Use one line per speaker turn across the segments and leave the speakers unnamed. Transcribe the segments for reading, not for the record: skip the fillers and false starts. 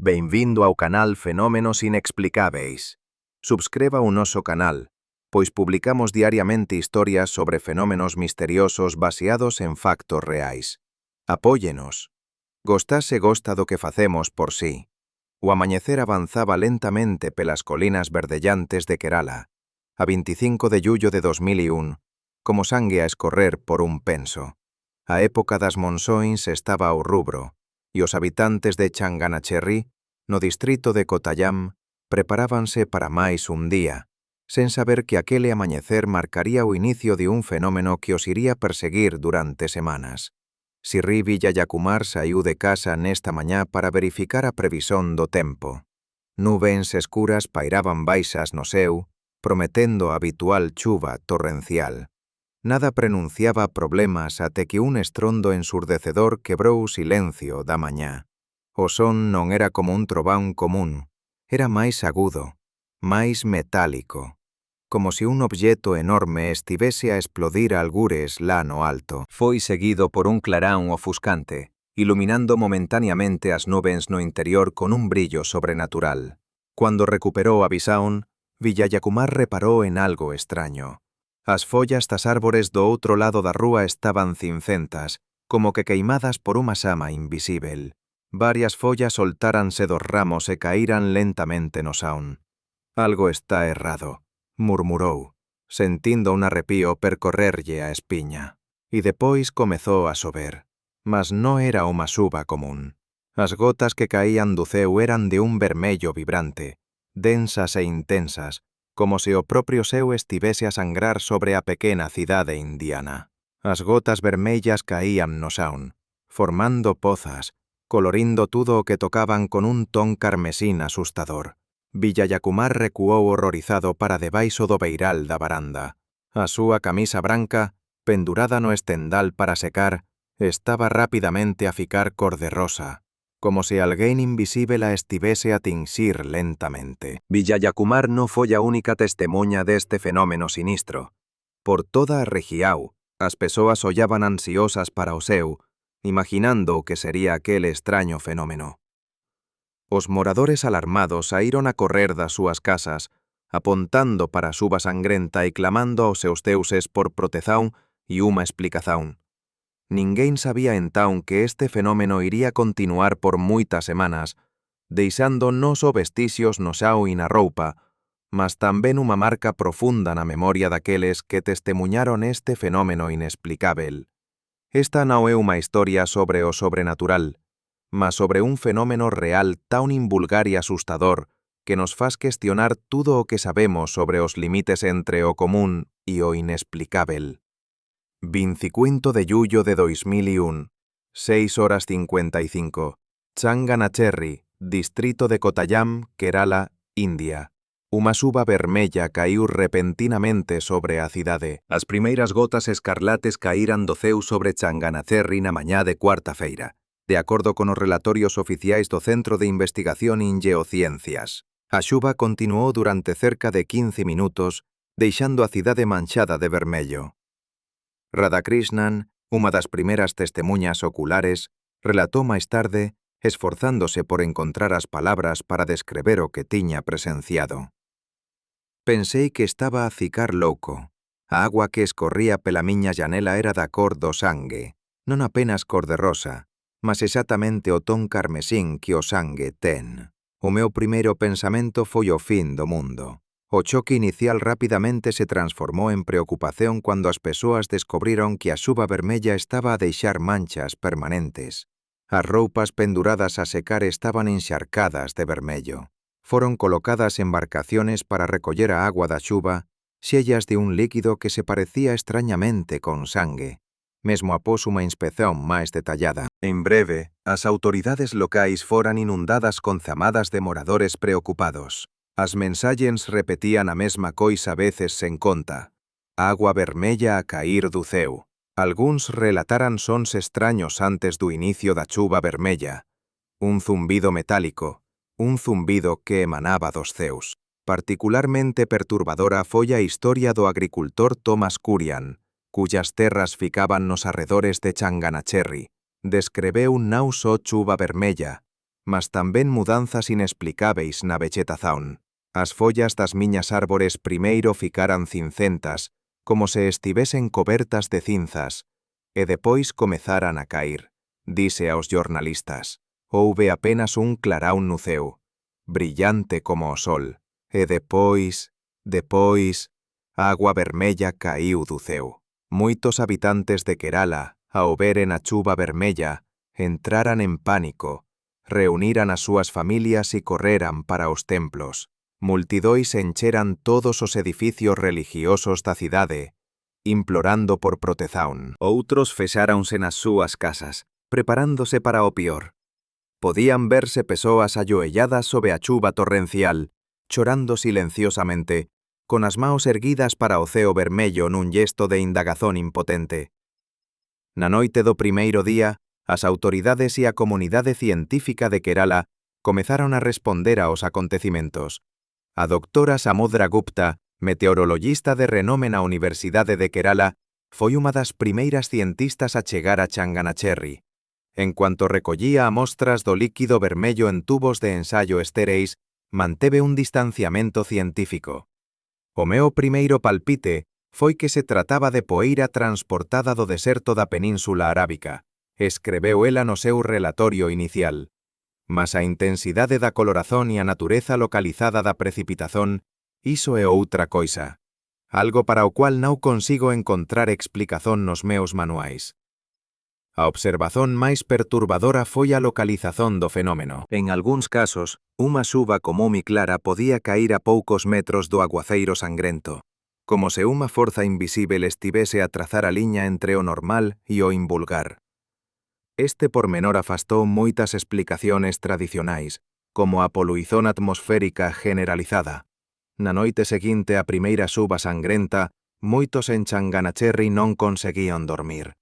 Bem-vindo ao canal Fenómenos Inexplicáveis. Subscreva o noso canal, pois publicamos diariamente historias sobre fenómenos misteriosos baseados en factos reais. Apóyenos. Gostase gosta do que facemos por si. O amañecer avanzaba lentamente pelas colinas verdellantes de Kerala, a 25 de jullo de 2001, como sangue a escorrer por un penso. A época das monzóns estaba ao rubro, e os habitantes de Changanacheri, no distrito de Kottayam, preparábanse para máis un día, sen saber que aquele amañecer marcaría o inicio de un fenómeno que os iría perseguir durante semanas. Sri Vijayakumar saiu de casa nesta mañá para verificar a previsión do tempo. Nubens escuras pairaban baixas no ceu, prometendo a habitual chuva torrencial. Nada prenunciaba problemas até que un estrondo ensurdecedor quebrou o silencio da mañá. O son non era como un trován común, era máis agudo, máis metálico, como se un obxeto enorme estivese a explodir algures lá no alto.
Foi seguido por un clarán ofuscante, iluminando momentáneamente as nubens no interior con un brillo sobrenatural.
Cuando recuperou a visión, Vijayakumar reparou en algo extraño. As follas das árbores do outro lado da rúa estaban cincentas, como que queimadas por unha sama invisível. Varias follas soltáranse dos ramos e caíran lentamente no xaón. Algo está errado, murmurou, sentindo un arrepío percorrerlle a espiña. E depois comezou a xover, mas non era unha suba común. As gotas que caían do ceu eran de un vermello vibrante, densas e intensas, como se o propio ceu estivese a sangrar sobre a pequena cidade indiana. As gotas vermellas caían no xaón, formando pozas, colorindo tudo o que tocaban con un ton carmesín asustador. Vijayakumar recuou horrorizado para debaixo do beiral da varanda. A súa camisa branca, pendurada no estendal para secar, estaba rapidamente a ficar cor de rosa, como se alguén invisível a estivese a tinxir lentamente.
Vijayakumar non foi a única testemunha deste fenómeno sinistro.
Por toda a rexião, as persoas ollaban ansiosas para o ceu, imaginando o que sería aquele extraño fenómeno. Os moradores alarmados saíron a correr das súas casas, apontando para a suba sangrenta e clamando aos seus deuses por protezón e unha explicación. Ninguén sabía entón que este fenómeno iría continuar por moitas semanas, deixando non só vestixios no xao e na roupa, mas tamén unha marca profunda na memoria daqueles que testemuñaron este fenómeno inexplicável. Esta non é unha historia sobre o sobrenatural, mas sobre un fenómeno real tan invulgar e asustador que nos faz cuestionar tudo o que sabemos sobre os limites entre o común e o inexplicável. 25 de jullo de 2001, 6:55, Changanacheri, distrito de Kottayam, Kerala, India. Unha suba vermella caiu repentinamente sobre a cidade.
As primeiras gotas escarlates caíran do ceu sobre Changanacheri na mañá de cuarta-feira, de acordo con os relatorios oficiais do Centro de Investigación en Geociencias. A xuva continuou durante cerca de 15 minutos, deixando a cidade manchada de vermello. Radhakrishnan, unha das primeiras testemuñas oculares, relatou máis tarde, esforzándose por encontrar as palabras para descrever o que tiña presenciado. Pensei que estaba a ficar louco. A agua que escorría pela miña janela era da cor do sangue, non apenas cor de rosa, mas exactamente o ton carmesín que o sangue ten. O meu primeiro pensamento foi o fin do mundo. O choque inicial rapidamente se transformou en preocupación cando as persoas descubriron que a suba vermella estaba a deixar manchas permanentes. As roupas penduradas a secar estaban encharcadas de vermello. Foron colocadas embarcaciones para recoller a agua da chuva, xellas de un líquido que se parecía extrañamente con sangue, mesmo após unha inspección máis detallada. En breve, as autoridades locais foran inundadas con chamadas de moradores preocupados.
As mensaxes repetían a mesma coisa veces sen conta. Agua vermella a cair do ceu. Algúns relataran sons extraños antes do inicio da chuva vermella. Un zumbido metálico, un zumbido que emanaba dos ceus. Particularmente perturbadora foi a historia do agricultor Thomas Kurian, cuyas terras ficaban nos arredores de Changanacheri. Descreveu non só chuva vermella, mas tamén mudanzas inexplicáveis na vegetación. As follas das miñas árbores primeiro ficaran cincentas, como se estivesen cobertas de cinzas, e depois comezaran a cair, dise aos jornalistas. Houve apenas un clarao no ceo, brillante como o sol, e depois, a agua vermella caíu do ceo. Moitos habitantes de Kerala, ao veren a chuva vermella, entraran en pánico, reuniran as súas familias e correran para os templos. Multidóis encheran todos os edificios religiosos da cidade, implorando por proteción.
Outros fexáronse nas súas casas, preparándose para o pior. Podían verse persoas ajoelladas sob a chuva torrencial, chorando silenciosamente, con as maos erguidas para o ceo vermello nun gesto de indagazón impotente. Na noite do primeiro día, as autoridades e a comunidade científica de Kerala comezaron a responder aos acontecimentos. A doctora Samudra Gupta, meteorologista de renome na Universidade de Kerala, foi unha das primeiras cientistas a chegar a Changanacheri. En cuanto recollía amostras do líquido vermello en tubos de ensayo estéreis, manteve un distanciamento científico. O meu primeiro palpite foi que se trataba de poeira transportada do deserto da Península Arábica, escreveu ela no seu relatorio inicial. Mas a intensidade da colorazón e a natureza localizada da precipitazón, iso é outra coisa. Algo para o cual non consigo encontrar explicación nos meus manuais. A observación máis perturbadora foi a localización do fenómeno. En algúns casos, unha xuva común e clara podía cair a poucos metros do aguaceiro sangrento, como se unha forza invisível estivese a trazar a liña entre o normal e o invulgar. Este pormenor afastou moitas explicaciones tradicionais, como a poluizón atmosférica generalizada. Na noite seguinte á primeira xuva sangrenta, moitos en Changanacheri non conseguían dormir.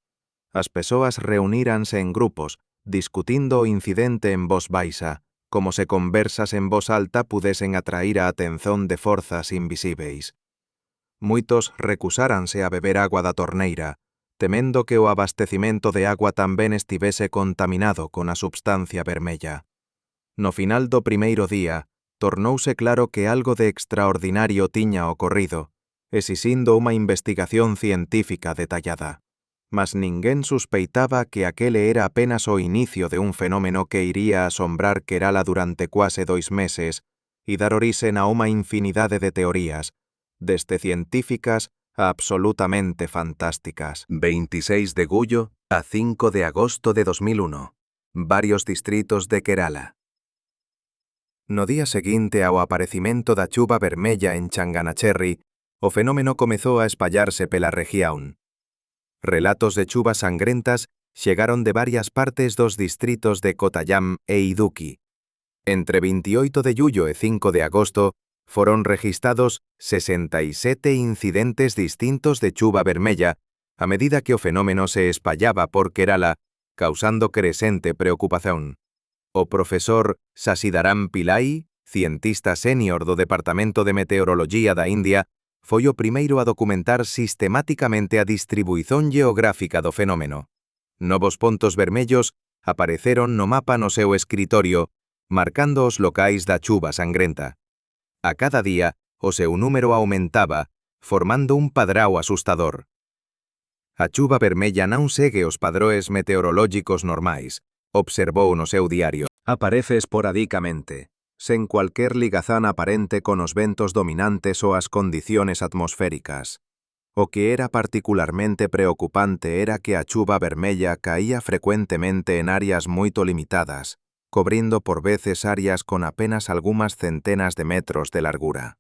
As persoas reuníranse en grupos, discutindo o incidente en voz baixa, como se conversas en voz alta pudesen atrair a atención de forzas invisíveis. Moitos recusáranse a beber agua da torneira, temendo que o abastecimento de agua tamén estivese contaminado con a substancia vermella. No final do primeiro día, tornouse claro que algo de extraordinario tiña ocorrido, exixindo unha investigación científica detallada. Mas ninguén suspeitaba que aquele era apenas o inicio de un fenómeno que iría a asombrar Kerala durante quase 2 meses e dar orixen a unha infinidade de teorías, desde científicas a absolutamente fantásticas. 26 de julio a 5 de agosto de 2001. Varios distritos de Kerala. No día seguinte ao aparecimento da chuva vermella en Changanacheri, o fenómeno comezou a espallarse pela región. Relatos de chuvas sangrentas chegaron de varias partes dos distritos de Kottayam e Idukki. Entre 28 de julio e 5 de agosto, foron registrados 67 incidentes distintos de chuva vermella a medida que o fenómeno se espallaba por Kerala, causando crescente preocupación. O profesor Sasidaram Pillai, cientista sénior do Departamento de Meteoroloxía da India, foi o primeiro a documentar sistemáticamente a distribuición geográfica do fenómeno. Novos pontos vermellos apareceron no mapa no seu escritorio, marcando os locais da chuva sangrenta. A cada día, o seu número aumentaba, formando un padrao asustador. A chuva vermella non segue os padroes meteorológicos normais, observou no seu diario. Aparece esporádicamente, sen cualquier ligazón aparente con os ventos dominantes ou as condiciones atmosféricas. O que era particularmente preocupante era que a chuva vermella caía frecuentemente en áreas moito limitadas, cobrindo por veces áreas con apenas algunhas centenas de metros de largura.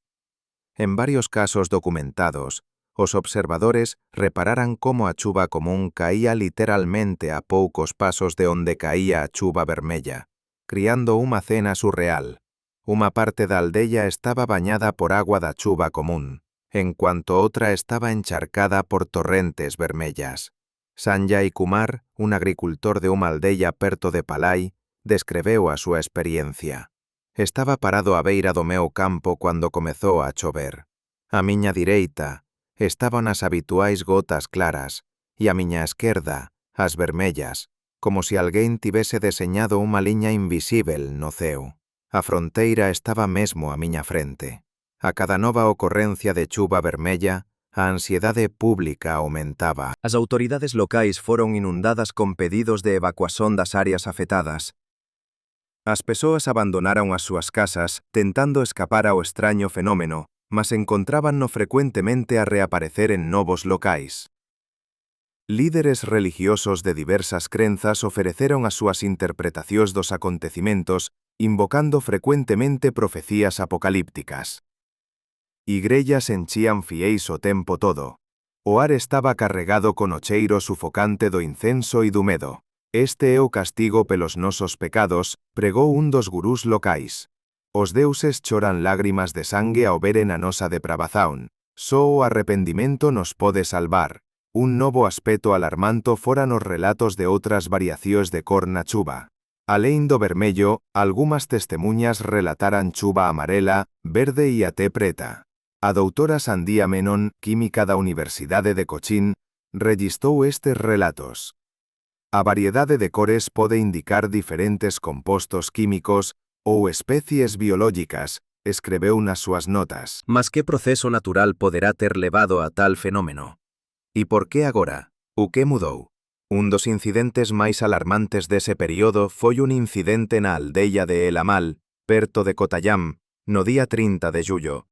En varios casos documentados, os observadores repararan como a chuva común caía literalmente a poucos pasos de onde caía a chuva vermella, criando unha cena surreal. Unha parte da aldea estaba bañada por agua da chuva común, en cuanto outra estaba encharcada por torrentes vermellas. Sanjay Kumar, un agricultor de unha aldea perto de Palai, descreveu a súa experiencia. Estaba parado á beira do meu campo cando comezou a chover. A miña direita estaban as habituais gotas claras e a miña esquerda as vermellas,
como si alguén tivese deseñado unha liña invisível no ceo. A fronteira estaba mesmo á miña frente. A cada nova ocorrencia de chuva vermella, a ansiedade pública aumentaba.
As autoridades locais foron inundadas con pedidos de evacuación das áreas afetadas. As persoas abandonaron as súas casas, tentando escapar ao extraño fenómeno, mas encontrábanno frecuentemente a reaparecer en novos locais. Líderes religiosos de diversas crenzas ofereceron as súas interpretacións dos acontecimentos, invocando frecuentemente profecías apocalípticas. Igrellas enchían fiéis o tempo todo. O ar estaba carregado con o cheiro sufocante do incenso e do medo. Este é o castigo pelos nosos pecados, pregou un dos gurús locais. Os deuses choran lágrimas de sangue ao veren a nosa depravación. Só o arrependimento nos pode salvar. Un novo aspecto alarmanto foran os relatos de outras variacións de cor na chuva. Alén do vermello, algunhas testemunhas relataran chuva amarela, verde e até preta. A doutora Sandía Menon, química da Universidade de Cochín, registrou estes relatos. A variedade de cores pode indicar diferentes compostos químicos ou especies biológicas, escreveu nas súas notas. Mas que proceso natural poderá ter levado a tal fenómeno? E por que agora? O que mudou? Un dos incidentes máis alarmantes dese período foi un incidente na aldeia de El Amal, perto de Cotayam, no día 30 de jullo.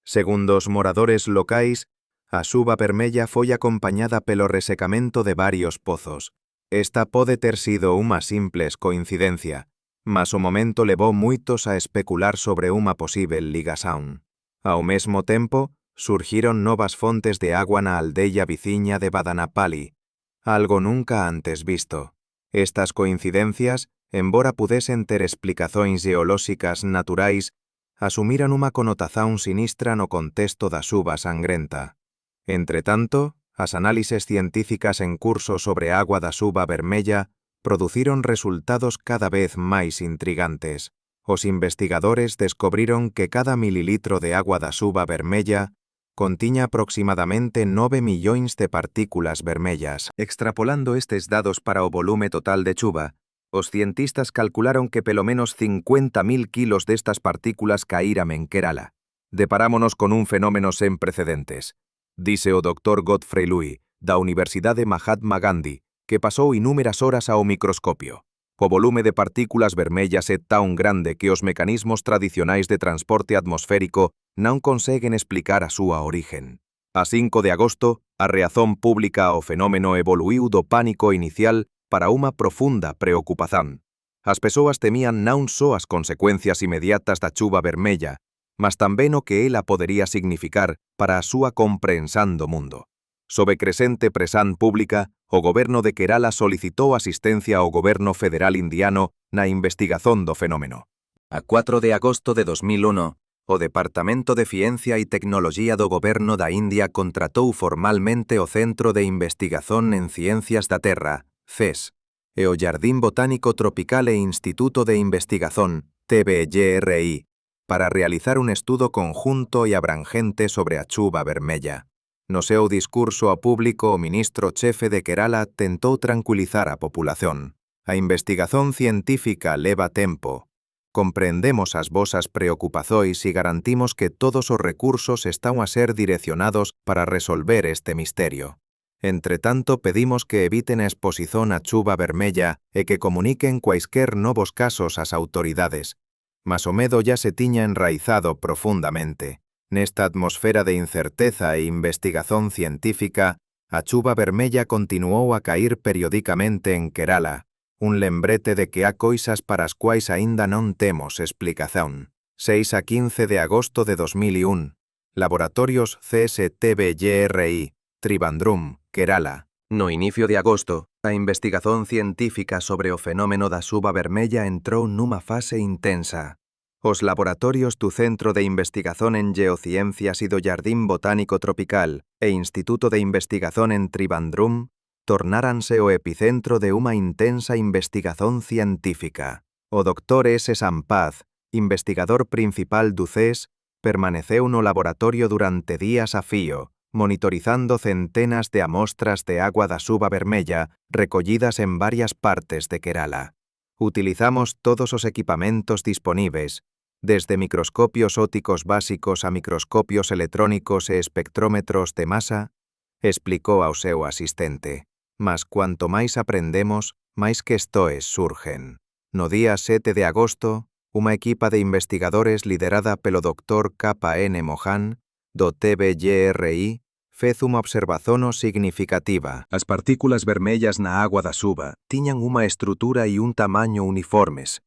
Segundo os moradores locais, a chuva vermella foi acompañada pelo resecamento de varios pozos. Esta pode ter sido unha simples coincidencia, mas o momento levou moitos a especular sobre unha posíbel ligación. Ao mesmo tempo, surgiron novas fontes de agua na aldeia viciña de Badanapali, algo nunca antes visto. Estas coincidencias, embora pudesen ter explicacións geolóxicas naturais, asumiran unha connotación sinistra no contexto da chuva sangrenta. Entretanto, as análises científicas en curso sobre a agua da chuva vermella produciron resultados cada vez máis intrigantes. Os investigadores descubriron que cada mililitro de agua da chuva vermella contiña aproximadamente 9 millóns de partículas vermellas. Extrapolando estes dados para o volume total de chuva, os cientistas calcularon que pelo menos 50.000 kilos destas partículas caíran en Kerala. Deparámonos con un fenómeno sen precedentes, dice o Dr. Godfrey Louis, da Universidade Mahatma Gandhi, que pasou inúmeras horas ao microscopio. O volume de partículas vermellas é tan grande que os mecanismos tradicionais de transporte atmosférico non conseguen explicar a súa origen. A 5 de agosto, a reazón pública ao fenómeno evoluiu do pánico inicial para unha profunda preocupación. As persoas temían non só as consecuencias inmediatas da chuva vermella, mas tamén o que ela podería significar para a súa comprensión do mundo. Sob crecente presión pública, o goberno de Kerala solicitou asistencia ao goberno federal indiano na investigación do fenómeno. A 4 de agosto de 2001, o Departamento de Ciencia e Tecnología do Goberno da India contratou formalmente o Centro de Investigación en Ciencias da Terra, CES, e o Jardín Botánico Tropical e Instituto de Investigación, TBJRI, para realizar un estudo conjunto e abrangente sobre a chuva vermella. No seu discurso ao público, o ministro chefe de Kerala tentou tranquilizar a populación. A investigación científica leva tempo. Comprendemos as vosas preocupacións e garantimos que todos os recursos están a ser direccionados para resolver este misterio. Entretanto, pedimos que eviten a exposición á chuva vermella e que comuniquen cuaisquer novos casos ás autoridades. Mas o medo ya se tiña enraizado profundamente. Nesta atmosfera de incerteza e investigación científica, a chuva vermella continuou a cair periodicamente en Kerala, un lembrete de que há coisas para as quais aínda non temos explicación. 6 a 15 de agosto de 2001, Laboratorios CSTBJRI, Trivandrum, Kerala. No inicio de agosto, a investigación científica sobre o fenómeno da chuva vermella entrou nunha fase intensa. Os laboratorios do Centro de Investigación en Geociencias e do Jardín Botánico Tropical e Instituto de Investigación en Trivandrum tornáranse o epicentro de unha intensa investigación científica. O Dr. S. Sampath, investigador principal do CES, permaneceu no laboratorio durante días a fío, monitorizando centenas de amostras de agua da suba vermella recollidas en varias partes de Kerala. Utilizamos todos os equipamentos disponíveis, desde microscopios ópticos básicos a microscopios electrónicos e espectrómetros de masa, explicou ao seu asistente. Mas cuanto máis aprendemos, máis questões surgen. No día 7 de agosto, unha equipa de investigadores liderada pelo Dr. K.N. Mohan, do TBGRI, fez unha observación significativa. As partículas vermellas na agua da suba tiñan unha estrutura e un tamaño uniformes,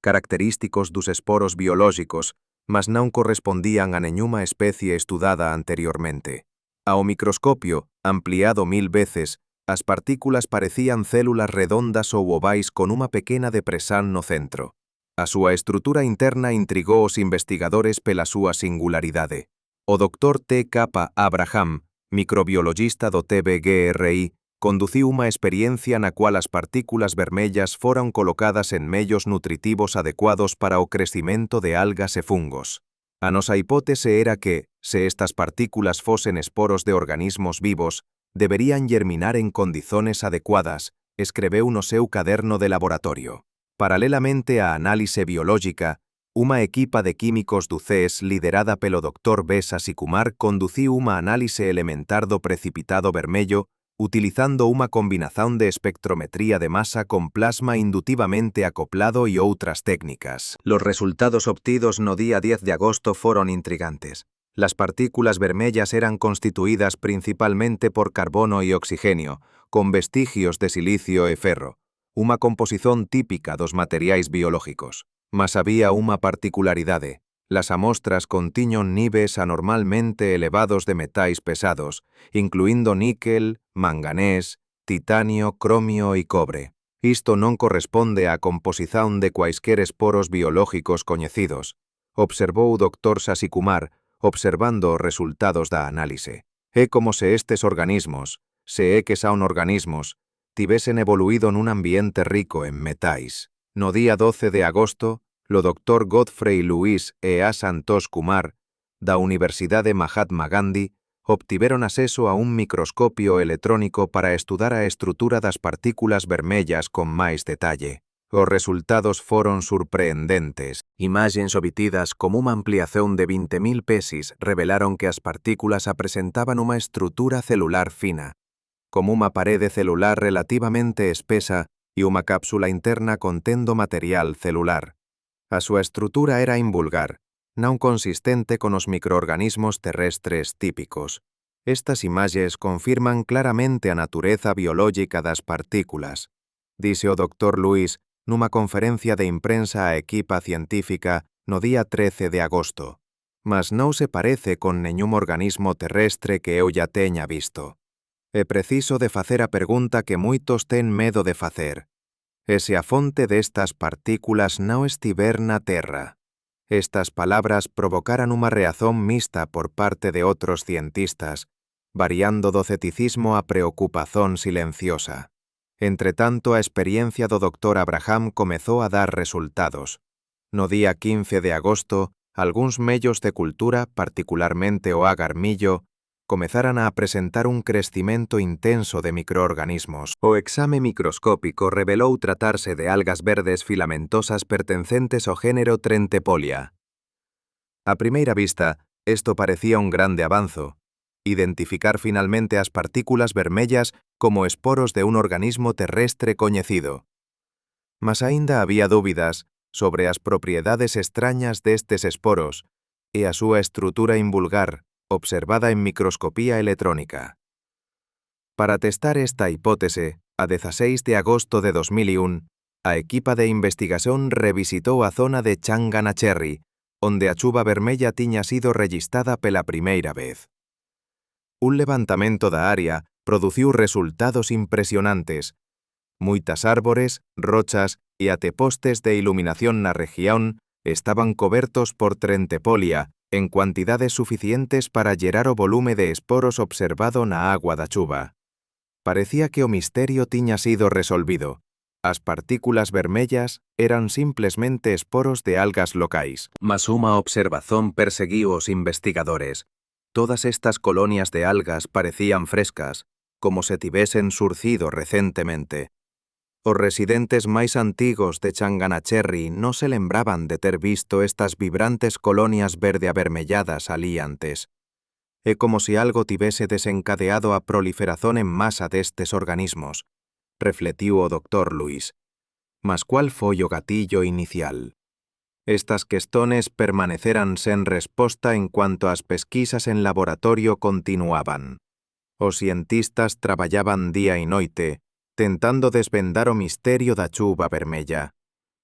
característicos dos esporos biolóxicos, mas non correspondían a nenhuma especie estudada anteriormente. Ao microscopio, ampliado 1000 veces, as partículas parecían células redondas ou ovais con unha pequena depresión no centro. A súa estrutura interna intrigou os investigadores pela súa singularidade. O Dr. T.K. Abraham, microbiologista do TBGRI, conduciu unha experiencia na cual as partículas vermellas foran colocadas en medios nutritivos adecuados para o crecimento de algas e fungos. A nosa hipótese era que, se estas partículas fosen esporos de organismos vivos, deberían germinar en condiciones adecuadas, escreveu no seu caderno de laboratorio. Paralelamente á análise biológica, unha equipa de químicos do CES liderada pelo Dr. B. Sasikumar conduciu unha análise elementar do precipitado vermello utilizando unha combinación de espectrometría de masa con plasma indutivamente acoplado e outras técnicas. Los resultados obtidos no día 10 de agosto foron intrigantes. Las partículas vermellas eran constituídas principalmente por carbono e oxígeno, con vestigios de silicio e ferro, unha composición típica dos materiais biológicos. Mas había unha particularidade. Las amostras contiñon niveis anormalmente elevados de metais pesados, incluindo níquel, manganés, titanio, cromio e cobre. Isto non corresponde á composición de cuaisquer esporos biológicos coñecidos, observou o Dr. Sasikumar, observando os resultados da análise. É como se estes organismos, se é que son organismos, tivesen evoluído nun ambiente rico en metais. No día 12 de agosto, o Dr. Godfrey Louis e A. Santosh Kumar, da Universidade Mahatma Gandhi, obtiveron acceso a un microscopio electrónico para estudar a estrutura das partículas vermellas con máis detalle. Os resultados foron surpreendentes. Imaxes obtidas como unha ampliación de 20.000 pesis revelaron que as partículas apresentaban unha estrutura celular fina, como unha parede celular relativamente espesa e unha cápsula interna contendo material celular. A súa estrutura era invulgar, non consistente con os microorganismos terrestres típicos. Estas imaxes confirman claramente a natureza biológica das partículas, dixe o Dr. Louis nunha conferencia de imprensa á equipa científica no día 13 de agosto. Mas non se parece con nenhum organismo terrestre que eu ya teña visto. É preciso de facer a pergunta que moitos ten medo de facer. E se a fonte destas partículas non estiver na Terra? Estas palabras provocaran unha reacción mixta por parte de outros cientistas, variando do ceticismo á preocupación silenciosa. Entretanto, a experiencia do Dr. Abraham comezou a dar resultados. No día 15 de agosto, algúns medios de cultura, particularmente o agarmillo, comezaran a presentar un crecimento intenso de microorganismos. O exame microscópico revelou tratarse de algas verdes filamentosas pertencentes ao género Trentepolia. A primeira vista, isto parecía un grande avanzo. Identificar finalmente as partículas vermellas como esporos de un organismo terrestre coñecido. Mas aínda había dúbidas sobre as propiedades extrañas destes esporos e a súa estrutura invulgar, observada en microscopía electrónica. Para testar esta hipótese, a 16 de agosto de 2001, a equipa de investigación revisitou a zona de Changanacherry, onde a chuva vermella tiña sido registrada pela primeira vez. Un levantamento da área produciu resultados impresionantes. Moitas árbores, rochas e até postes de iluminación na región estaban cobertos por Trentepolia, en cuantidades suficientes para llerar o volume de esporos observado na agua da chuva. Parecía que o misterio tiña sido resolvido. As partículas vermellas eran simplesmente esporos de algas locais. Mas unha observación perseguiu os investigadores. Todas estas colonias de algas parecían frescas, como se tivesen surcido recentemente. Os residentes máis antigos de Changanacherry non se lembraban de ter visto estas vibrantes colonias verde avermelladas alí antes. É como se algo tivese desencadeado a proliferación en masa destes organismos, refletiu o Dr. Lewis. Mas cual foi o gatillo inicial? Estas questones permaneceran sen resposta en cuanto as pesquisas en laboratorio continuaban. Os cientistas traballaban día e noite, tentando desvendar o misterio da chuva vermella.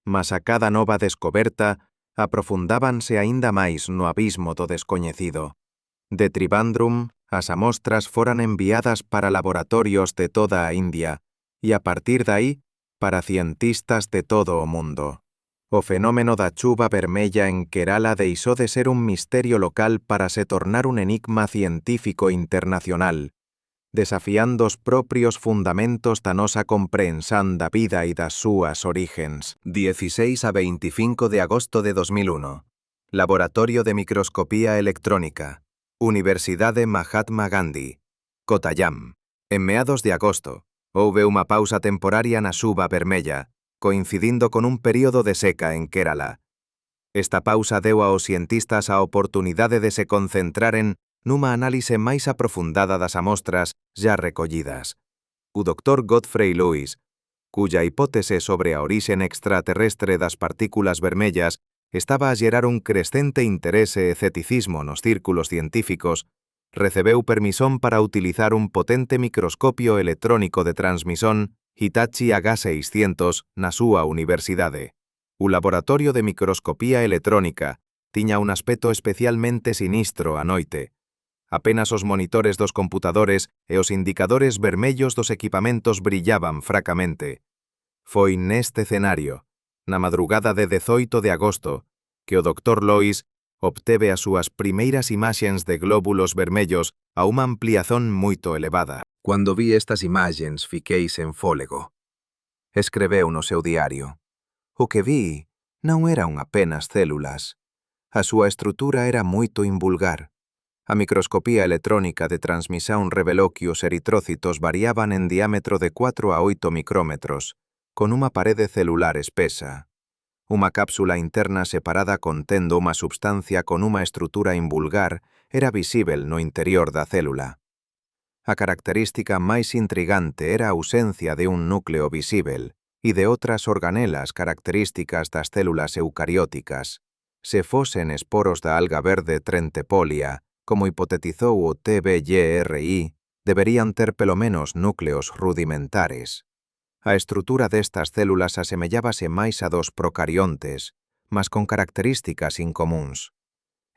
Mas a cada nova descoberta, aprofundábanse aínda máis no abismo do descoñecido. De Trivandrum, as amostras foran enviadas para laboratorios de toda a India, e a partir dai, para cientistas de todo o mundo. O fenómeno da chuva vermella en Kerala deixou de ser un misterio local para se tornar un enigma científico internacional, desafiando os propios fundamentos da nosa comprensión da vida e das súas orígens. 16 a 25 de agosto de 2001. Laboratorio de Microscopía Electrónica. Universidade Mahatma Gandhi. Kottayam. En meados de agosto, houve unha pausa temporaria na xuva vermella, coincidindo con un período de seca en Kerala. Esta pausa deu aos cientistas a oportunidade de se concentraren nunha análise máis aprofundada das amostras xa recollidas. O Dr. Godfrey Lewis, cuya hipótese sobre a orixen extraterrestre das partículas vermellas estaba a xerar un crescente interese e ceticismo nos círculos científicos, recebeu permisón para utilizar un potente microscopio electrónico de transmisión Hitachi H600 na súa universidade. O laboratorio de microscopía electrónica tiña un aspecto especialmente sinistro á noite. Apenas os monitores dos computadores e os indicadores vermellos dos equipamentos brillaban fracamente. Foi neste escenario, na madrugada de 18 de agosto, que o Dr. Lewis obteve as súas primeiras imaxens de glóbulos vermellos a unha ampliación moito elevada. Cando vi estas imaxens fiquei sen fólego. Escreveu no seu diario. O que vi non eran apenas células. A súa estrutura era moito invulgar. A microscopía electrónica de transmisión revelou que os eritrócitos variaban en diámetro de 4 a 8 micrómetros, con unha parede celular espesa. Unha cápsula interna separada contendo unha substancia con unha estrutura invulgar era visível no interior da célula. A característica máis intrigante era a ausencia de un núcleo visível e de outras organelas características das células eucarióticas. Se fosen esporos da alga verde Trentepolia, como hipotetizou o TBYRI, deberían ter pelo menos núcleos rudimentares. A estrutura destas células asemellábase máis a dos procariontes, mas con características incomúns.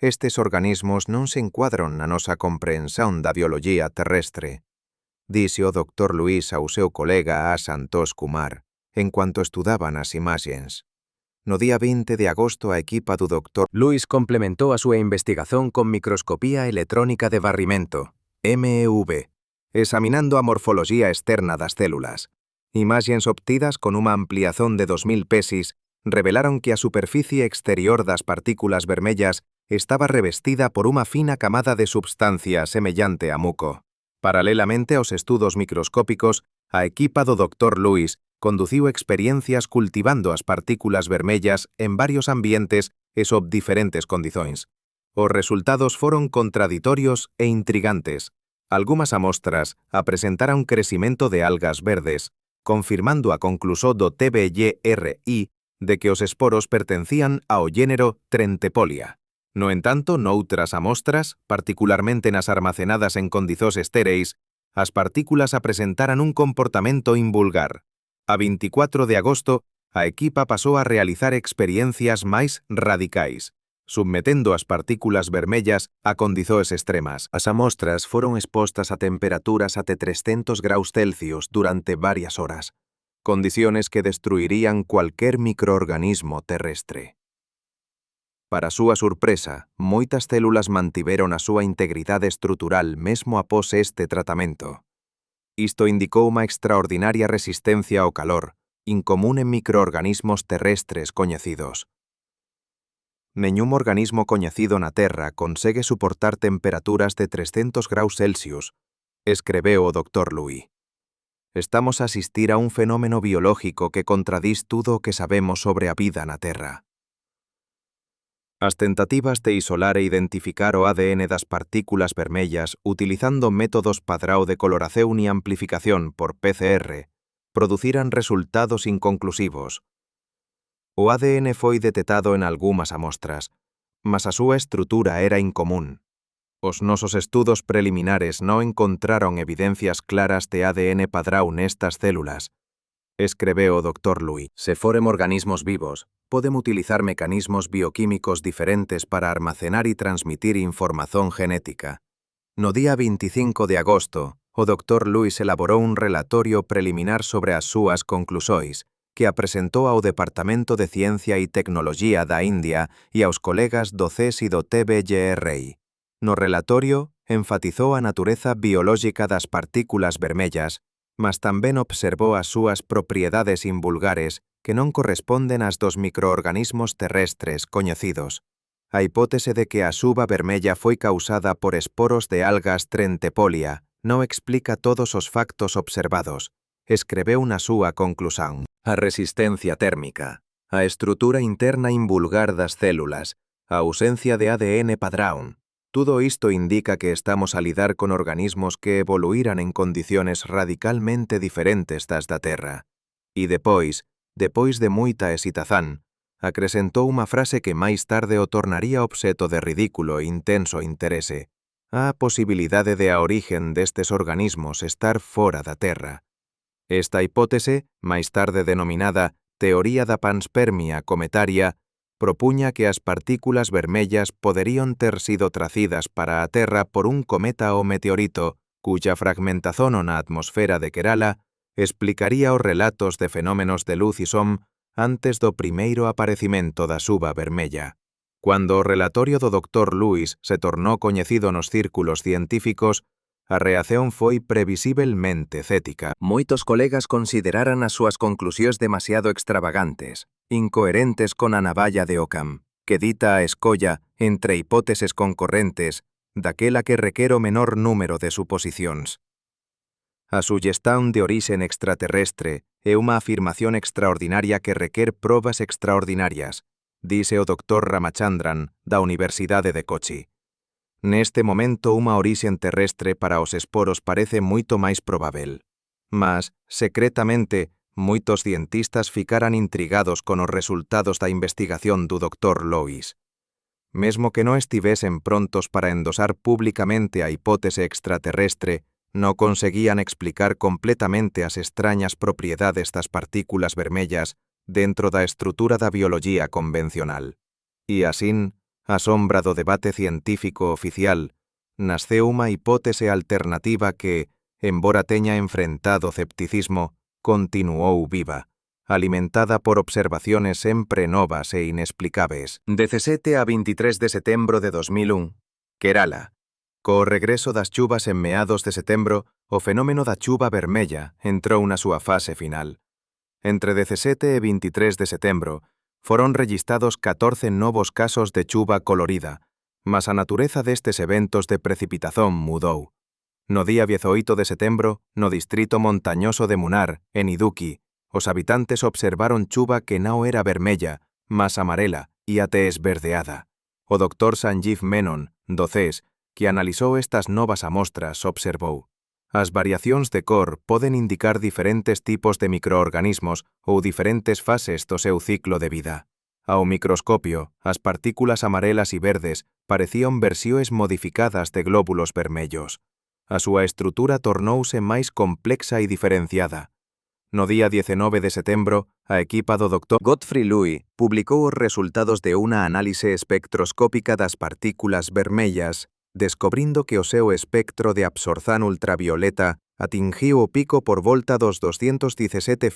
Estes organismos non se encuadran na nosa comprensión da bioloxía terrestre, dise o Dr. Lewis ao seu colega A. Santosh Kumar, en cuanto estudaban as imaxens. No día 20 de agosto a equipa do Dr. Lewis complementou a súa investigación con microscopía electrónica de barrimento, MEV, examinando a morfoloxía externa das células. Imaxens obtidas con unha ampliación de 2000 pesis revelaron que a superficie exterior das partículas vermellas estaba revestida por unha fina camada de substancia semellante a muco. Paralelamente aos estudos microscópicos, a equipa do Dr. Lewis conduciu experiencias cultivando as partículas vermellas en varios ambientes e sob diferentes condicións. Os resultados foron contraditorios e intrigantes. Algunhas amostras apresentaran un crecimento de algas verdes, confirmando a conclusón do TBYRI de que os esporos pertencían ao género Trentepolia. No entanto, noutras amostras, particularmente nas armacenadas en condicións estéreis, as partículas apresentaran un comportamento invulgar. A 24 de agosto, a equipa pasou a realizar experiencias máis radicais, submetendo as partículas vermellas a condicións extremas. As amostras foron expostas a temperaturas até 300 graus Celsius durante varias horas, condiciones que destruirían cualquier microorganismo terrestre. Para súa sorpresa, moitas células mantiveron a súa integridade estrutural mesmo após este tratamento. Isto indicou unha extraordinaria resistencia ao calor, incomún en microorganismos terrestres coñecidos. Nenhum organismo coñecido na Terra consegue suportar temperaturas de 300 graus Celsius, escreveu o Dr. Louis. Estamos a asistir a un fenómeno biológico que contradís tudo o que sabemos sobre a vida na Terra. As tentativas de isolar e identificar o ADN das partículas vermellas utilizando métodos padrão de coloración e amplificación por PCR produciran resultados inconclusivos. O ADN foi detectado en algunhas amostras, mas a súa estrutura era incomún. Os nosos estudos preliminares non encontraron evidencias claras de ADN padrão nestas células, escreveu o Dr. Louis. Se forem organismos vivos, podem utilizar mecanismos bioquímicos diferentes para armacenar e transmitir información genética. No día 25 de agosto, o Dr. Louis elaborou un relatorio preliminar sobre as súas conclusóis, que apresentou ao Departamento de Ciencia e Tecnología da India e aos colegas do CES e do TBGRI. No relatorio, enfatizou a natureza biolóxica das partículas vermellas, mas tamén observou as súas propiedades invulgares que non corresponden ás dos microorganismos terrestres coñecidos. A hipótese de que a suba vermella foi causada por esporos de algas Trentepolia non explica todos os factos observados, escreveu na súa conclusón. A resistencia térmica, a estrutura interna invulgar das células, a ausencia de ADN padrón. Tudo isto indica que estamos a lidar con organismos que evoluíran en condiciones radicalmente diferentes das da Terra. E depois de moita hesitazán, acrescentou unha frase que máis tarde o tornaría obxeto de ridículo e intenso interese: a posibilidade de a origen destes organismos estar fora da Terra. Esta hipótese, máis tarde denominada teoría da panspermia cometaria, propuña que as partículas vermellas poderían ter sido tracidas para a Terra por un cometa ou meteorito, cuya fragmentación na atmosfera de Kerala explicaría os relatos de fenómenos de luz e som antes do primeiro aparecimento da suba vermella. Cuando o relatorio do Dr. Louis se tornou coñecido nos círculos científicos, a reacción foi previsiblemente cética. Moitos colegas consideraran as súas conclusións demasiado extravagantes, incoherentes con a navalla de Occam, que dita a escolla entre hipóteses concorrentes daquela que requer o menor número de suposicións. A suxestión de orixen extraterrestre é unha afirmación extraordinaria que requer probas extraordinarias, dise o Dr. Ramachandran da Universidade de Kochi. Neste momento, unha orixen terrestre para os esporos parece moito máis probável. Mas, secretamente, moitos cientistas ficaran intrigados con os resultados da investigación do Dr. Louis. Mesmo que non estivesen prontos para endosar públicamente a hipótese extraterrestre, non conseguían explicar completamente as extrañas propiedades das partículas vermellas dentro da estrutura da bioloxía convencional. E asín, a sombra do debate científico oficial, nasceu unha hipótese alternativa que, embora teña enfrentado cepticismo, continuou viva, alimentada por observaciones sempre novas e inexplicables. 17 a 23 de setembro de 2001, Kerala. Co regreso das chuvas en meados de setembro, o fenómeno da chuva vermella entrou na súa fase final. Entre 17 e 23 de setembro, foron registrados 14 novos casos de chuva colorida, mas a natureza destes eventos de precipitación mudou. No día 18 de setembro, no distrito montañoso de Munnar, en Idukki, os habitantes observaron chuva que non era vermella, mas amarela e até esverdeada. O Dr. Sanjeev Menon, do CES, que analizou estas novas amostras, observou: as variacións de cor poden indicar diferentes tipos de microorganismos ou diferentes fases do seu ciclo de vida. Ao microscopio, as partículas amarelas e verdes parecían versións modificadas de glóbulos vermellos. A súa estrutura tornouse máis complexa e diferenciada. No día 19 de setembro, a equipa do Dr. Godfrey Louis publicou os resultados de unha análise espectroscópica das partículas vermellas, descubrindo que o seu espectro de absorzán ultravioleta atingiu o pico por volta dos 217,5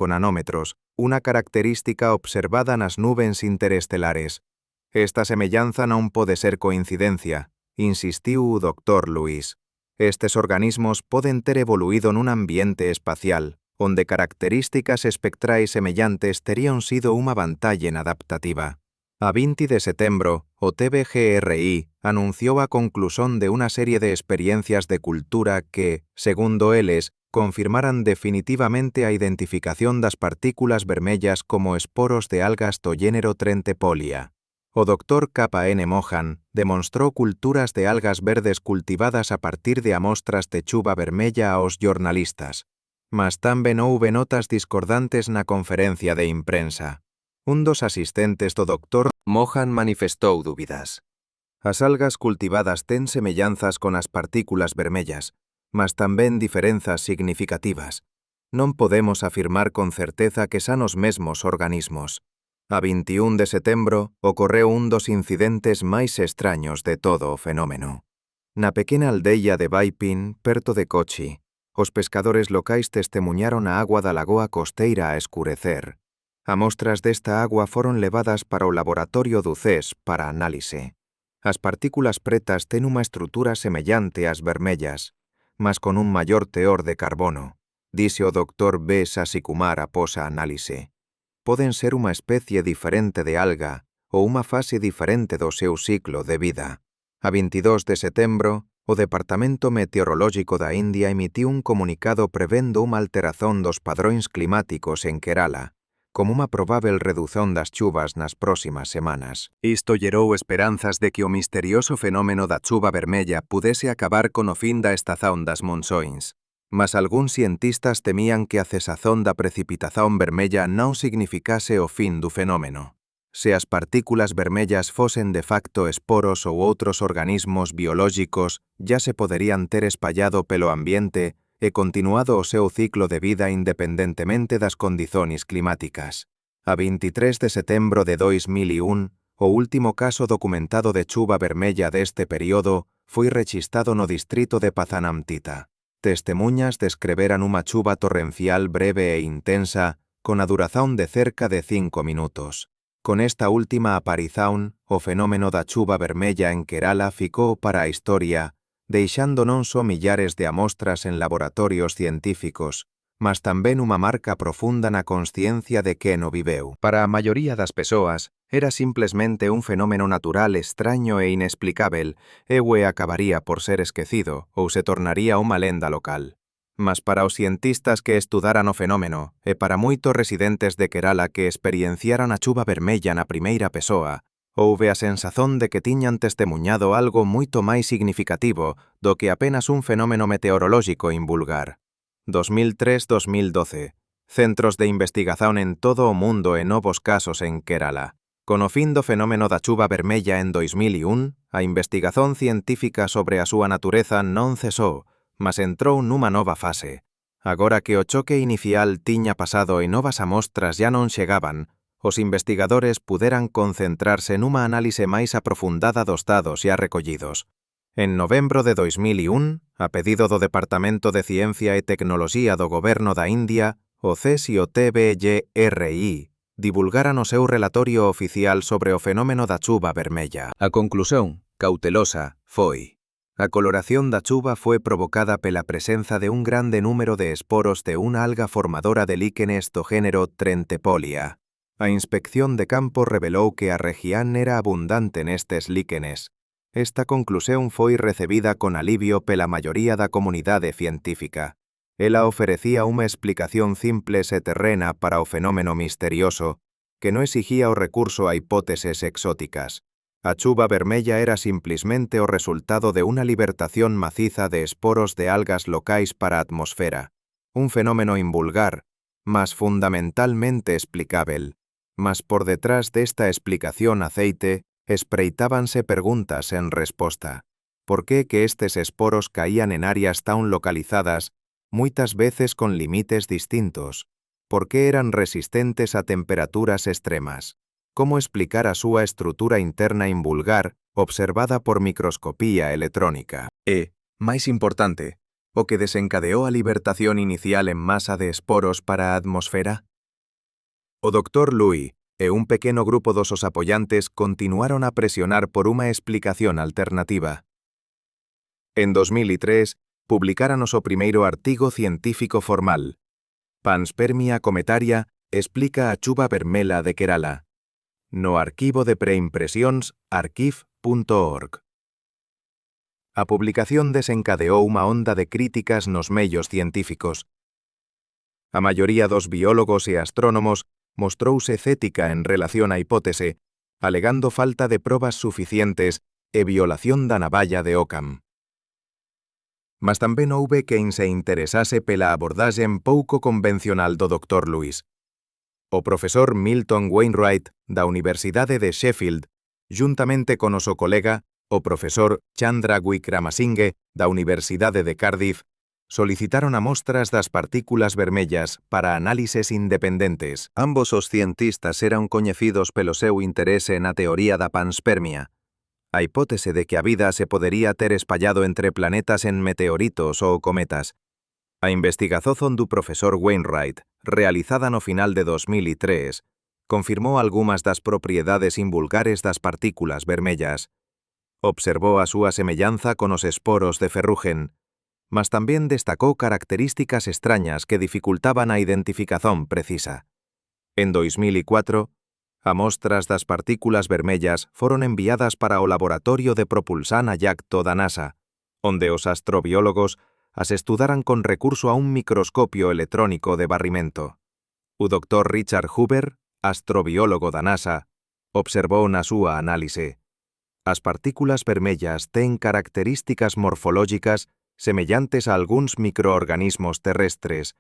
nanómetros, unha característica observada nas nubes interestelares. Esta semellanza non pode ser coincidencia, insistiu o Dr. Louis. Estes organismos poden ter evoluído nun ambiente espacial, onde características espectrais semellantes terían sido unha vantaxe adaptativa. A 20 de setembro, o TVGRI anunció a conclusión de una serie de experiencias de cultura que, segundo eles, confirmaran definitivamente a identificación das partículas vermellas como esporos de algas do género Trentepolia. O Dr. K.N. Mohan demostrou culturas de algas verdes cultivadas a partir de amostras de chuva vermella aos jornalistas. Mas tamén houve notas discordantes na conferencia de imprensa. Un dos asistentes do Dr. Mohan manifestou dúbidas. As algas cultivadas ten semellanzas con as partículas vermellas, mas tamén diferenzas significativas. Non podemos afirmar con certeza que san os mesmos organismos. A 21 de setembro ocorreu un dos incidentes máis extraños de todo o fenómeno. Na pequena aldeia de Baipin, perto de Kochi, os pescadores locais testemuñaron a agua da lagoa costeira a escurecer. Amostras desta agua foron levadas para o laboratorio do CES para análise. As partículas pretas ten unha estrutura semellante ás vermellas, mas con un maior teor de carbono, dise o Dr. B. Sasikumar após a análise. Poden ser unha especie diferente de alga ou unha fase diferente do seu ciclo de vida. A 22 de setembro, o Departamento Meteorolóxico da India emitiu un comunicado prevendo unha alteración dos padróns climáticos en Kerala, como unha probável redución das chuvas nas próximas semanas. Isto gerou esperanzas de que o misterioso fenómeno da chuva vermella pudese acabar con o fin da estación das monzóns. Mas algúns cientistas temían que a cesazón da precipitación vermella non significase o fin do fenómeno. Se as partículas vermellas fosen de facto esporos ou outros organismos biolóxicos, ya se poderían ter espallado pelo ambiente e continuado o seu ciclo de vida independentemente das condicións climáticas. A 23 de setembro de 2001, o último caso documentado de chuva vermella deste período foi rexistrado no distrito de Pathanamthitta. Testemuñas descreveran unha chuva torrencial breve e intensa, con a duración de cerca de 5 minutos. Con esta última aparición, o fenómeno da chuva vermella en Kerala ficou para a historia, deixando non só millares de amostras en laboratorios científicos, mas tamén unha marca profunda na consciencia de quen o viveu. Para a maioría das persoas, era simplesmente un fenómeno natural extraño e inexplicável, e acabaría por ser esquecido ou se tornaría unha lenda local. Mas para os cientistas que estudaran o fenómeno, e para moitos residentes de Kerala que experienciaran a chuva vermella na primeira persoa, houve a sensazón de que tiñan testemuñado algo moito máis significativo do que apenas un fenómeno meteorolóxico invulgar. 2003-2012. Centros de investigación en todo o mundo e novos casos en Kerala. Con o fin do fenómeno da chuva vermella en 2001, a investigación científica sobre a súa natureza non cesou, mas entrou nunha nova fase. Agora que o choque inicial tiña pasado e novas amostras ya non chegaban, os investigadores puderan concentrarse nunha análise máis aprofundada dos datos xa recollidos. En novembro de 2001, a pedido do Departamento de Ciencia e Tecnoloxía do Goberno da India, o CES e o TVGRI divulgaran o seu relatorio oficial sobre o fenómeno da chuva vermella. A conclusión, cautelosa, foi: a coloración da chuva foi provocada pela presenza de un grande número de esporos de unha alga formadora de líquenes do género Trentepolia. A inspección de campo revelou que a rexión era abundante nestes líquenes. Esta conclusión foi recibida con alivio pela maioría da comunidade científica. Ela oferecía unha explicación simple e terrena para o fenómeno misterioso, que non exigía o recurso a hipóteses exóticas. A chuva vermella era simplesmente o resultado de unha libertación maciza de esporos de algas locais para a atmosfera. Un fenómeno invulgar, mas fundamentalmente explicável. Mas por detrás desta explicación aceite, espreitábanse preguntas en resposta. Por que estes esporos caían en áreas tan localizadas, moitas veces con límites distintos? Por que eran resistentes a temperaturas extremas? Como explicar a súa estrutura interna invulgar, observada por microscopía electrónica? E, máis importante, o que desencadeou a libertación inicial en masa de esporos para a atmosfera? O Dr. Louis e un pequeno grupo dos os apoiantes continuaron a presionar por unha explicación alternativa. En 2003, publicaran o seu primeiro artigo científico formal. Panspermia cometaria explica a chuva vermela de Kerala.
no arquivo de preimpresións archive.org. A publicación desencadeou unha onda de críticas nos medios científicos. A maioría dos biólogos e astrónomos mostrouse cética en relación á hipótese, alegando falta de probas suficientes e violación da navalla de Occam. Mas tamén houve quen se interesase pela abordaxe pouco convencional do Dr. Lewis. O profesor Milton Wainwright, da Universidade de Sheffield, juntamente con o seu colega, o profesor Chandra Wickramasinghe, da Universidade de Cardiff, solicitaron amostras das partículas vermellas para análises independentes.
Ambos os cientistas eran coñecidos pelo seu interese na teoría da panspermia, a hipótese de que a vida se podería ter espallado entre planetas en meteoritos ou cometas. A investigación do profesor Wainwright, realizada no final de 2003, confirmou algunhas das propiedades invulgares das partículas vermellas. Observou a súa semellanza con os esporos de ferrugen, mas tamén destacou características extrañas que dificultaban a identificación precisa. En 2004, amostras das partículas vermellas foron enviadas para o Laboratorio de Propulsan Ayacto da NASA, onde os astrobiólogos as estudaran con recurso a un microscopio electrónico de barrimento. O Dr. Richard Hoover, astrobiólogo da NASA, observou na súa análise: as partículas vermellas ten características morfológicas semellantes a algúns microorganismos terrestres,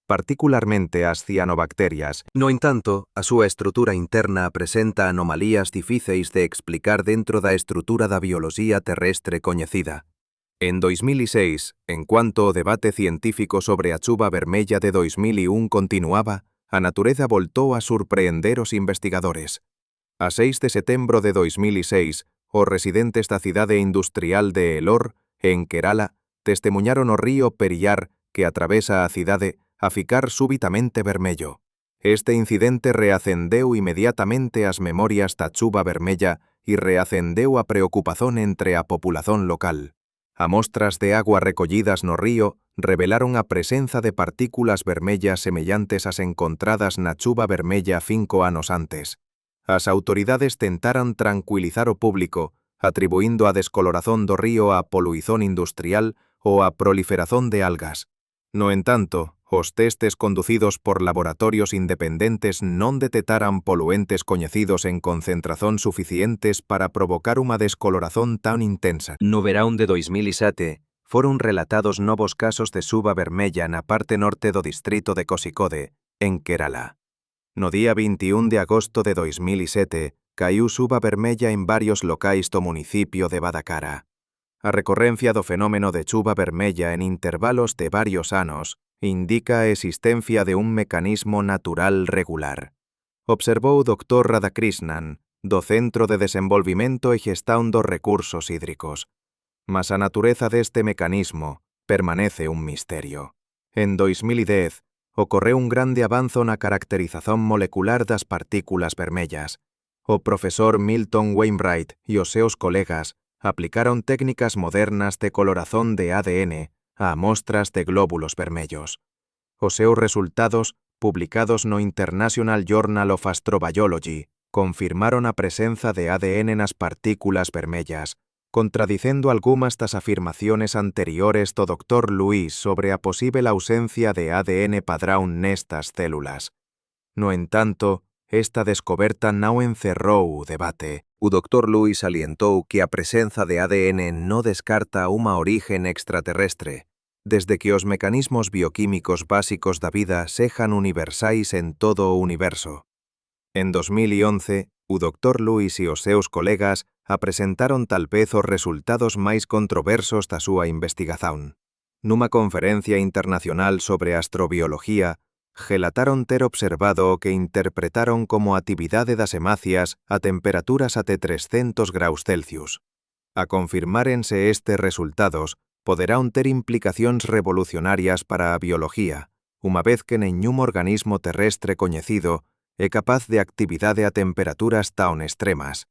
particularmente as cianobacterias. No entanto, a súa estrutura interna presenta anomalías difíceis de explicar dentro da estrutura da bioloxía terrestre coñecida. En 2006, en cuanto o debate científico sobre a chuva vermella de 2001 continuaba, a natureza voltou a surpreender os investigadores. A 6 de setembro de 2006, os residentes da cidade industrial de Elor, en Kerala, testemunharon o río Periyar que atravesa a cidade a ficar súbitamente vermello. Este incidente reacendeu inmediatamente as memorias da chuva vermella e reacendeu a preocupación entre a populación local. Amostras de agua recollidas no río revelaron a presenza de partículas vermellas semellantes ás encontradas na chuva vermella 5 anos antes. As autoridades tentaran tranquilizar o público, atribuindo a descoloración do río á poluizón industrial ou á proliferación de algas. No entanto, os testes conducidos por laboratorios independentes non detectaran poluentes coñecidos en concentración suficientes para provocar unha descoloración tan intensa. No verán de 2007, foron relatados novos casos de chuva vermella na parte norte do distrito de Kozhikode, en Kerala. No día 21 de agosto de 2007, caiu chuva vermella en varios locais do municipio de Badakara. A recorrencia do fenómeno de chuva vermella en intervalos de varios anos indica a existencia de un mecanismo natural regular. Observou o Dr. Radhakrishnan, do Centro de Desenvolvimento e Gestión dos Recursos Hídricos. Mas a natureza deste mecanismo permanece un misterio. En 2010, ocorreu un grande avanzo na caracterización molecular das partículas vermellas. O profesor Milton Wainwright e os seus colegas aplicaron técnicas modernas de coloración de ADN a amostras de glóbulos vermellos. Os seus resultados, publicados no International Journal of Astrobiology, confirmaron a presenza de ADN nas partículas vermellas, contradicendo algunhas das afirmaciones anteriores do Dr. Lewis sobre a posíbel ausencia de ADN padrón nestas células. No entanto, esta descoberta non encerrou o debate. O Dr. Lewis salientou que a presenza de ADN non descarta unha origen extraterrestre, desde que os mecanismos bioquímicos básicos da vida sexan universais en todo o universo. En 2011, o Dr. Lewis e os seus colegas apresentaron tal vez os resultados máis controversos da súa investigación. Nunha conferencia internacional sobre astrobiología, relataron ter observado o que interpretaron como actividade das hemácias a temperaturas até 300 graus Celsius. A confirmárense estes resultados, poderán ter implicacións revolucionarias para a biología, unha vez que ningún organismo terrestre coñecido é capaz de actividade a temperaturas tan extremas.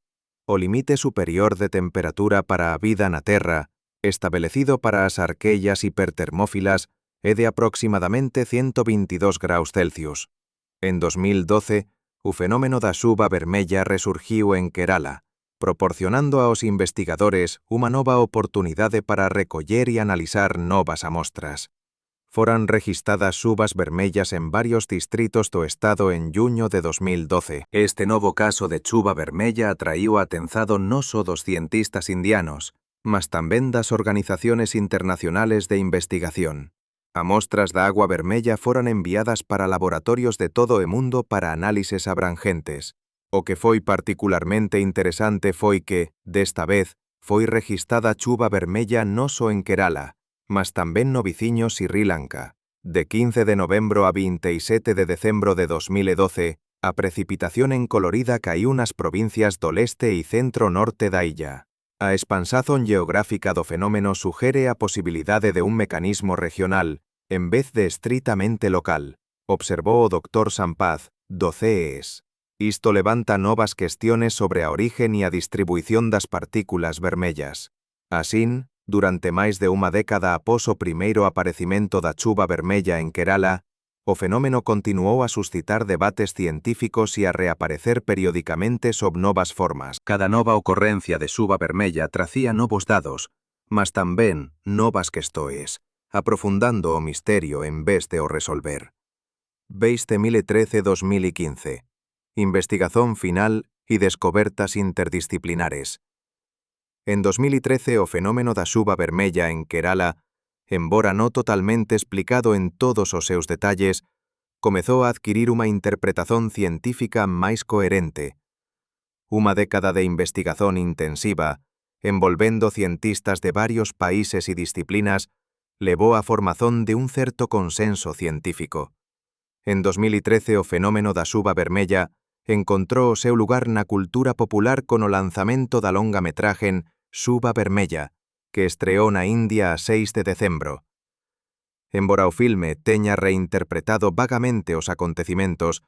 O limite superior de temperatura para a vida na Terra, establecido para as arqueillas hipertermófilas, é de aproximadamente 122 graus Celsius. En 2012, O fenómeno da suba vermella resurgiu en Kerala, proporcionando aos investigadores unha nova oportunidade para recoller e analizar novas amostras. Foran registradas subas vermellas en varios distritos do estado en xuño de 2012. Este novo caso de chuva vermella atraíu a atenzado non só dos cientistas indianos, mas tamén das organizaciones internacionales de investigación. Amostras da agua vermella foran enviadas para laboratorios de todo o mundo para análises abrangentes. O que foi particularmente interesante foi que, desta vez, foi registrada chuva vermella non só en Kerala, mas tamén no viciño Sri Lanka. De 15 de novembro a 27 de decembro de 2012, a precipitación encolorida caíu nas provincias do leste e centro-norte da illa. A expansión geográfica do fenómeno suxere a posibilidade de un mecanismo regional, en vez de estritamente local, observou o Dr. Sampath, do CES. Isto levanta novas cuestiones sobre a origen e a distribuición das partículas vermellas. Asín, durante máis de unha década após o primeiro aparecimento da chuva vermella en Kerala, o fenómeno continuou a suscitar debates científicos e a reaparecer periódicamente sob novas formas. Cada nova ocorrencia de suba vermella tracía novos dados, mas tamén novas questões, aprofundando o misterio en vez de o resolver. Veis 2013-2015. Investigación final e descobertas interdisciplinares. En 2013 o fenómeno da suba vermella en Kerala, embora non totalmente explicado en todos os seus detalles, comezou a adquirir unha interpretación científica máis coherente. Unha década de investigación intensiva, envolvendo cientistas de varios países e disciplinas, levou á formación de un certo consenso científico. En 2013 o fenómeno da suba vermella encontrou o seu lugar na cultura popular con o lanzamento da longametragen Suba Vermella, que estreou na India a 6 de decembro. Embora o filme teña reinterpretado vagamente os acontecimentos,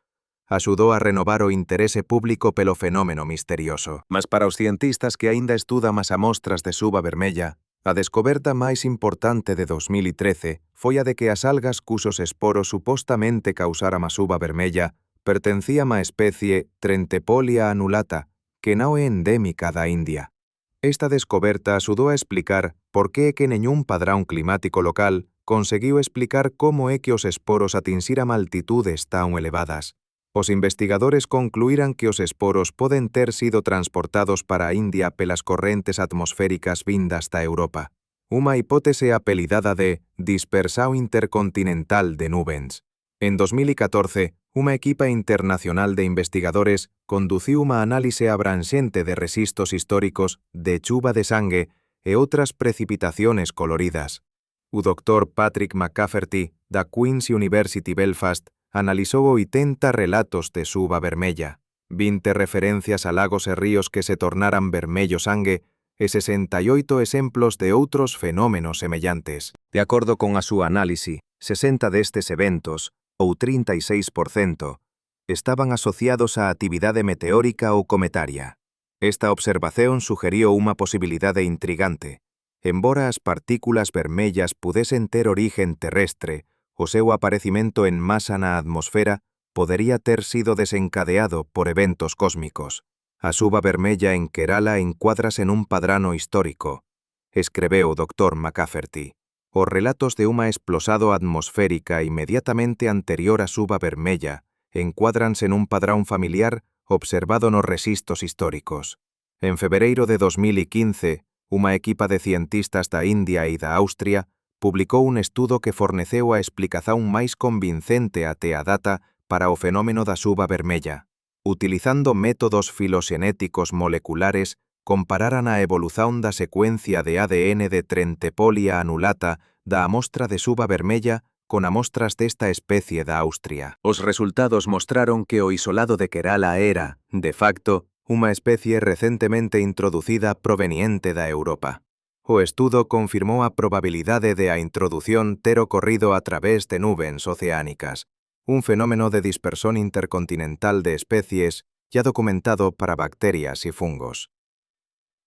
axudou a renovar o interese público pelo fenómeno misterioso. Mas para os cientistas que aínda estudan as amostras de suba vermella, a descoberta máis importante de 2013 foi a de que as algas cusos esporos supostamente causaran a suba vermella pertencían á especie Trentepolia annulata, que non é endémica da India. Esta descoberta axudou a explicar por que é que neñún padrón climático local conseguiu explicar como é que os esporos atinxiran altitudes tan elevadas. Os investigadores concluíran que os esporos poden ter sido transportados para a India pelas correntes atmosféricas vindas da Europa. Unha hipótese apelidada de dispersao intercontinental de nubens. En 2014, unha equipa internacional de investigadores conduciu unha análise abranxente de resistos históricos de chuva de sangue e outras precipitaciones coloridas. O Dr. Patrick McCafferty, da Queen's University Belfast, analizou 80 relatos de suba vermella, 20 referencias a lagos e ríos que se tornaran vermello sangue e 68 exemplos de outros fenómenos semellantes. De acordo con a súa análise, 60 destes eventos, ou 36%, estaban asociados á actividade meteórica ou cometaria. Esta observación sugeriu unha posibilidade intrigante. Embora as partículas vermellas pudesen ter origen terrestre, o seu aparecimento en masa na atmosfera podería ter sido desencadeado por eventos cósmicos. A suba vermella en Kerala encuádrase nun padrano histórico, escreveu o Dr. McCafferty. Os relatos de unha explosado atmosférica inmediatamente anterior á suba vermella encuádranse nun padrón familiar observado nos resistos históricos. En febreiro de 2015, unha equipa de cientistas da India e da Austria publicou un estudo que forneceu a explicación máis convincente até a data para o fenómeno da suba vermella. Utilizando métodos filoxenéticos moleculares, compararan a evolución da secuencia de ADN de Trentepolia annulata da amostra de suba vermella con amostras desta especie da Austria. Os resultados mostraron que o isolado de Kerala era, de facto, unha especie recentemente introducida proveniente da Europa. O estudo confirmou a probabilidade de a introdución ter ocorrido a través de nubes oceánicas, un fenómeno de dispersión intercontinental de especies ya documentado para bacterias e fungos.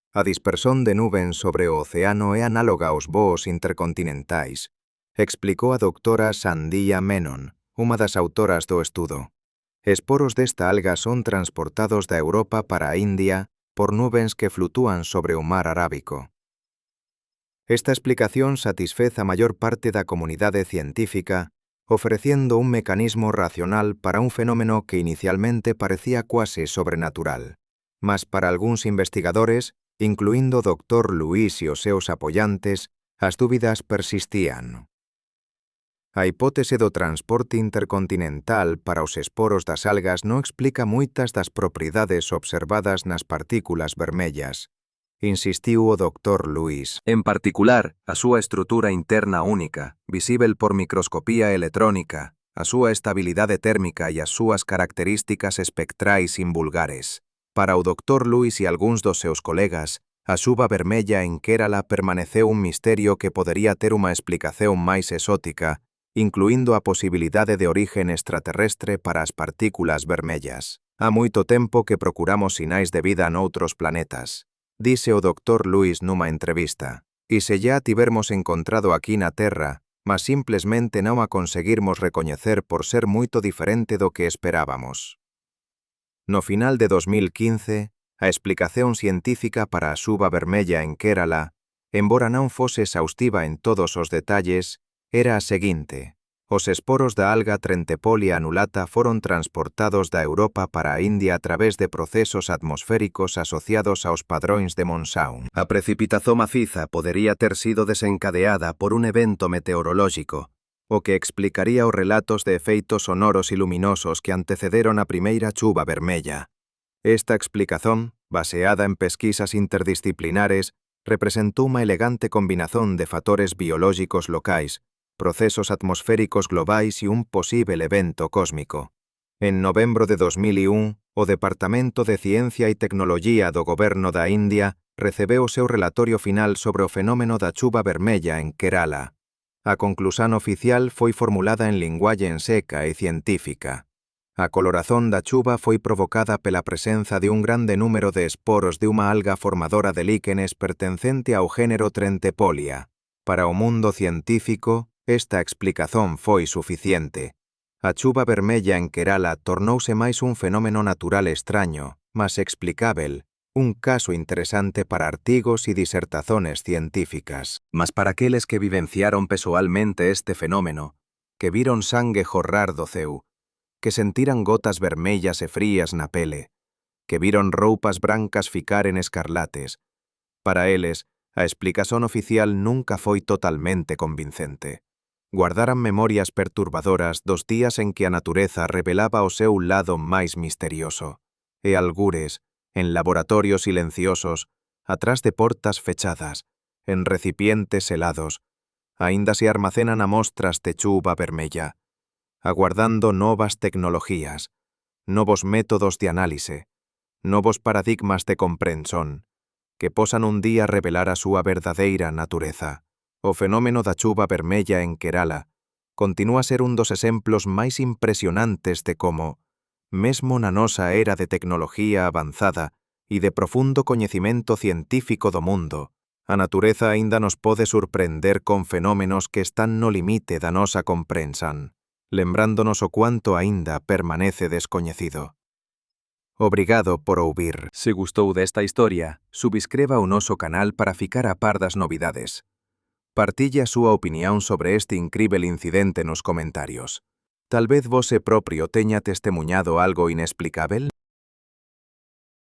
A dispersión de nubes sobre o océano é análoga aos voos intercontinentais, explicou a doutora Sandhya Menon, unha das autoras do estudo. Esporos desta alga son transportados da Europa para a India por nubes que flutúan sobre o mar Arábico. Esta explicación satisfez a maior parte da comunidade científica, ofreciendo un mecanismo racional para un fenómeno que inicialmente parecía cuase sobrenatural. Mas para algúns investigadores, incluindo o Dr. Luis e os seus apoiantes, as dúbidas persistían. A hipótese do transporte intercontinental para os esporos das algas non explica moitas das propiedades observadas nas partículas vermellas, insistiu o Dr. Luis.
En particular, a súa estrutura interna única, visível por microscopía electrónica, a súa estabilidade térmica e as súas características espectrais invulgares. Para o Dr. Luis e algúns dos seus colegas, a xuva vermella en Kerala permaneceu un misterio que podería ter unha explicación máis exótica, incluindo a posibilidade de origen extraterrestre para as partículas vermellas. Há moito tempo que procuramos sinais de vida noutros planetas, dise o Dr. Luis nunha entrevista. E se ya tivermos encontrado aquí na Terra, mas simplesmente non a conseguirmos recoñecer por ser moito diferente do que esperábamos. No final de 2015, a explicación científica para a xuva vermella en Kerala, embora non fose exhaustiva en todos os detalles, era a seguinte: os esporos da alga Trentepolia annulata foron transportados da Europa para a India a través de procesos atmosféricos asociados aos padróns de Monsoon. A precipitación maciza podería ter sido desencadeada por un evento meteorolóxico, o que explicaría os relatos de efeitos sonoros e luminosos que antecederon a primeira chuva vermella. Esta explicación, baseada en pesquisas interdisciplinares, representou unha elegante combinación de factores biolóxicos locais, procesos atmosféricos globais e un posível evento cósmico. En novembro de 2001, o Departamento de Ciencia e Tecnoloxía do Goberno da India recebeu o seu relatorio final sobre o fenómeno da chuva vermella en Kerala. A conclusión oficial foi formulada en linguaxe seca e científica. A colorazón da chuva foi provocada pela presenza de un grande número de esporos de unha alga formadora de líquenes pertencente ao género Trentepolia. Para o mundo científico, esta explicación foi suficiente. A chuva vermella en Kerala tornouse máis un fenómeno natural extraño, mas explicável, un caso interesante para artigos e disertazones científicas. Mas para aqueles que vivenciaron pessoalmente este fenómeno, que viron sangue jorrar do ceu, que sentiran gotas vermellas e frías na pele, que viron roupas brancas ficaren escarlates, para eles, a explicación oficial nunca foi totalmente convincente. Guardaran memorias perturbadoras dos días en que a natureza revelaba o seu lado máis misterioso, e algures, en laboratorios silenciosos, atrás de portas fechadas, en recipientes helados, aínda se armacenan amostras de chuva vermella, aguardando novas tecnologías, novos métodos de análise, novos paradigmas de comprensión, que posan un día revelar a súa verdadeira natureza. O fenómeno da chuva vermella en Kerala continúa a ser un dos exemplos máis impresionantes de como, mesmo na nosa era de tecnología avanzada e de profundo coñecimento científico do mundo, a natureza aínda nos pode sorprender con fenómenos que están no limite da nosa comprensión, lembrándonos o cuanto aínda permanece descoñecido. Obrigado por ouvir. Se gustou desta historia, subscreva o noso canal para ficar a par das novidades. Partille a súa opinión sobre este incrível incidente nos comentarios. Tal vez vose propio teña testemuñado algo inexplicável?